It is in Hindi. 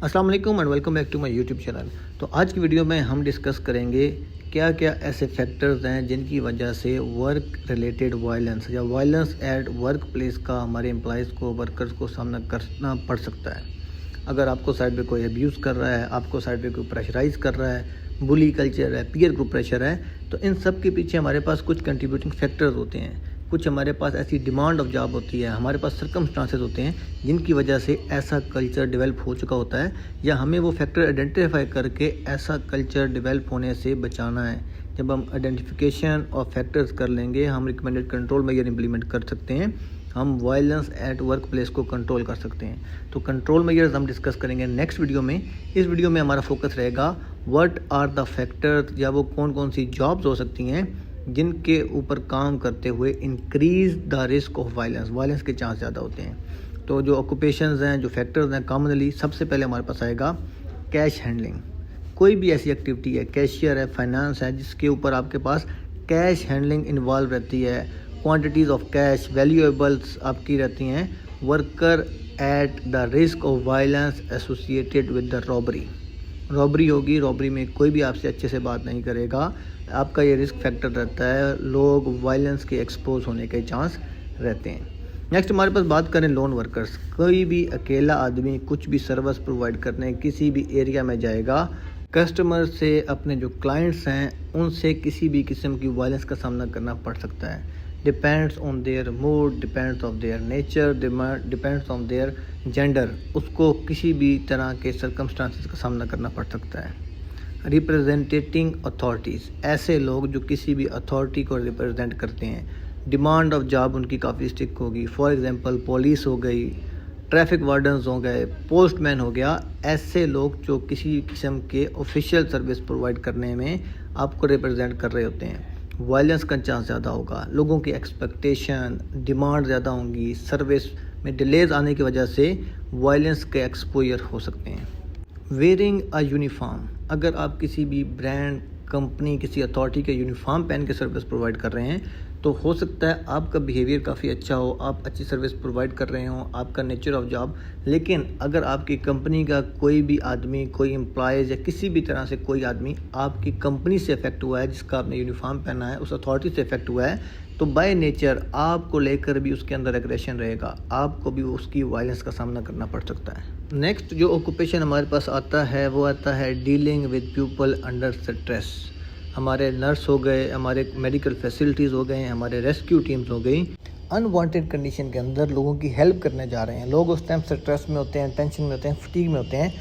अस्सलाम वालेकुम and welcome back to my YouTube channel. तो आज की वीडियो में हम डिस्कस करेंगे क्या क्या ऐसे फैक्टर्स हैं जिनकी वजह से वर्क रिलेटेड वायलेंस या वायलेंस एट वर्क प्लेस का हमारे एम्प्लॉयज़ को, वर्कर्स को सामना करना पड़ सकता है। अगर आपको साइड पे कोई अब्यूज़ कर रहा है, आपको साइड पे कोई प्रेशराइज़ कर रहा है, बुली कल्चर है, पीयर ग्रुप प्रेशर है, तो इन सब के पीछे हमारे पास कुछ कंट्रीब्यूटिंग फैक्टर्स होते हैं। कुछ हमारे पास ऐसी डिमांड ऑफ जॉब होती है, हमारे पास सर्कमस्टांसेस होते हैं जिनकी वजह से ऐसा कल्चर डेवलप हो चुका होता है, या हमें वो फैक्टर आइडेंटिफाई करके ऐसा कल्चर डेवलप होने से बचाना है। जब हम आइडेंटिफिकेशन ऑफ फैक्टर्स कर लेंगे, हम रिकमेंडेड कंट्रोल मेजर इंप्लीमेंट कर सकते हैं, हम वायलेंस एट वर्क प्लेस को कंट्रोल कर सकते हैं। तो कंट्रोल मेजर्स हम डिस्कस करेंगे नेक्स्ट वीडियो में। इस वीडियो में हमारा फोकस रहेगा व्हाट आर द फैक्टर्स, या वो कौन कौन सी जॉब्स हो सकती हैं जिनके ऊपर काम करते हुए increase the risk of violence के चांस ज़्यादा होते हैं। तो जो ऑक्यूपेशंस हैं, जो फैक्टर्स हैं, कॉमनली सबसे पहले हमारे पास आएगा कैश हैंडलिंग। कोई भी ऐसी एक्टिविटी है, कैशियर है, फाइनेंस है, जिसके ऊपर आपके पास कैश हैंडलिंग इन्वॉल्व रहती है, क्वांटिटीज़ ऑफ कैश, वैल्यूएबल्स आपकी रहती हैं, worker at the risk of violence associated with the robbery होगी। रॉबरी में कोई भी आपसे अच्छे से बात नहीं करेगा, आपका ये रिस्क फैक्टर रहता है, लोग वायलेंस के एक्सपोज होने के चांस रहते हैं। नेक्स्ट हमारे पास बात करें लोन वर्कर्स। कोई भी अकेला आदमी कुछ भी सर्विस प्रोवाइड करने किसी भी एरिया में जाएगा, कस्टमर से, अपने जो क्लाइंट्स हैं उनसे किसी भी किस्म की वायलेंस का सामना करना पड़ सकता है। Depends on their mood, depends on their nature, depends on their gender, उसको किसी भी तरह के सर्कमस्टांसेस का सामना करना पड़ सकता है। रिप्रेजेंटेटिंग अथॉरिटीज़, ऐसे लोग जो किसी भी अथॉरिटी को रिप्रेजेंट करते हैं, डिमांड ऑफ जॉब उनकी काफ़ी स्ट्रिक्ट होगी। फॉर एग्जांपल पुलिस हो गई, ट्रैफिक वार्डन्स हो गए, पोस्टमैन हो गया, ऐसे लोग जो किसी किस्म के ऑफिशियल सर्विस प्रोवाइड करने में आपको रिप्रेजेंट कर रहे होते हैं, वायलेंस का चांस ज़्यादा होगा। लोगों की एक्सपेक्टेशन, डिमांड ज़्यादा होंगी, सर्विस में डिलेज आने की वजह से वायलेंस के एक्सपोजर हो सकते हैं। वेयरिंग अ यूनिफॉर्म, अगर आप किसी भी ब्रांड, कंपनी, किसी अथॉरिटी के यूनिफॉर्म पहन के सर्विस प्रोवाइड कर रहे हैं, तो हो सकता है आपका बिहेवियर काफ़ी अच्छा हो, आप अच्छी सर्विस प्रोवाइड कर रहे हो, आपका नेचर ऑफ जॉब, लेकिन अगर आपकी कंपनी का कोई भी आदमी, कोई एम्प्लॉयज़ या किसी भी तरह से कोई आदमी आपकी कंपनी से इफेक्ट हुआ है, जिसका आपने यूनिफॉर्म पहना है, उस अथॉरिटी से इफेक्ट हुआ है, तो बाय नेचर आपको लेकर भी उसके अंदर एग्रेशन रहेगा, आपको भी उसकी वायलेंस का सामना करना पड़ सकता है। नेक्स्ट जो ऑक्यूपेशन हमारे पास आता है वो आता है dealing with people under stress. हमारे नर्स हो गए, हमारे मेडिकल फैसिलिटीज़ हो गए, हमारे रेस्क्यू टीम्स हो गई, अनवांटेड कंडीशन के अंदर लोगों की हेल्प करने जा रहे हैं। लोग उस टाइम स्ट्रेस में होते हैं, टेंशन में होते हैं, फटीग में होते हैं,